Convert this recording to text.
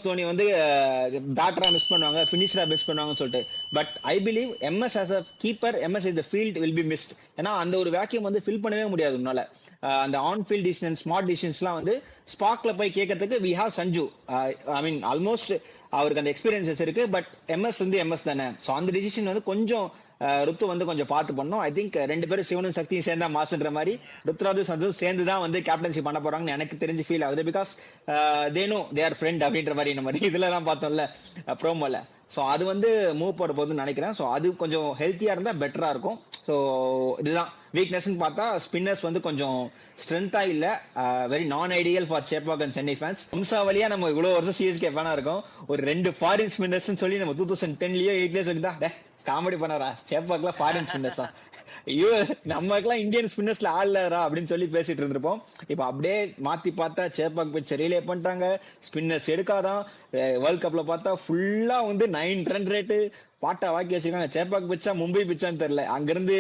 தோனி வந்து பேட்டரா மிஸ் பண்ணுவாங்க, ஃபினிஷரா மிஸ் பண்ணுவாங்கன்னு சொல்லிட்டு. But I believe MS as a keeper, MS is the field will be mist. ஏன்னா அந்த ஒரு வேக்யூம் வந்து ஃபில் பண்ணவே முடியாது உன்னால. அந்த ஆன் ஃபீல்ட் டிசிஷன், ஸ்மார்ட் டிசிஷன்ஸ்லாம் வந்து ஸ்பார்க்ல போய் கேட்கறதுக்கு we have Sanju. I mean almost அவருக்கு அந்த எக்ஸ்பீரியன்சஸ் இருக்கு. பட் எம்எஸ் வந்து எம்எஸ் தானே. ஸோ அந்த டிசிஷன் வந்து கொஞ்சம் ருத்து வந்து கொஞ்சம் பார்த்து பண்ணோம். ஐ திங்க் ரெண்டு பேரும் சிவனும் சக்தியும் சேர்ந்தா மாசுன்ற மாதிரி ருத்ராஜு சந்து சேர்ந்து தான் வந்து கேப்டன்சி பண்ண போறாங்கன்னு எனக்கு தெரிஞ்சு ஃபீல் ஆகுது. Because they know they are friend அப்படின்ற மாதிரி நம்ம இதுல தான் பார்த்தோம்ல ப்ரோமோல. ஸோ அது வந்து மூவ் போட போகுதுன்னு நினைக்கிறேன். ஸோ அது கொஞ்சம் ஹெல்த்தியா இருந்தா பெட்டரா இருக்கும். ஸோ இதுதான் வீக்னஸ்ன்னு பார்த்தா ஸ்பின்னர்ஸ் வந்து கொஞ்சம் ஸ்ட்ரென்த்தா இல்ல. Very non ideal for Chepauk and Chennai fans. வம்சாவளியா நம்ம இவ்வளவு வருஷம் சிஎஸ்கே ஃபேனா இருக்கும். ஒரு 2 ஃபாரின் ஸ்பின்னர்ஸ் சொல்லி நம்ம 2010லயோ 8லயோ சொல்லிதான் காமெடி பண்ணறா சேப்பாக்ல ஃபாரின் ஸ்பின்னர்ஸா, ஐயோ நமக்குலாம் இந்தியன் ஸ்பின்னர்ஸ்ல ஆடலரா அப்படின்னு சொல்லி பேசிட்டு இருந்திருப்போம். இப்ப அப்படியே மாத்தி பார்த்தா சேப்பாக் பிச்சை ரீலே பண்ணிட்டாங்க. ஸ்பின்னர்ஸ் எடுக்காதான். வேர்ல்ட் கப்ல பார்த்தா ஃபுல்லா வந்து 9 ரன் ரேட்டு பாட்டா வாக்கி வச்சிருக்காங்க. சேப்பாக் பிச்சா மும்பை பிச்சான்னு தெரியல. அங்கிருந்து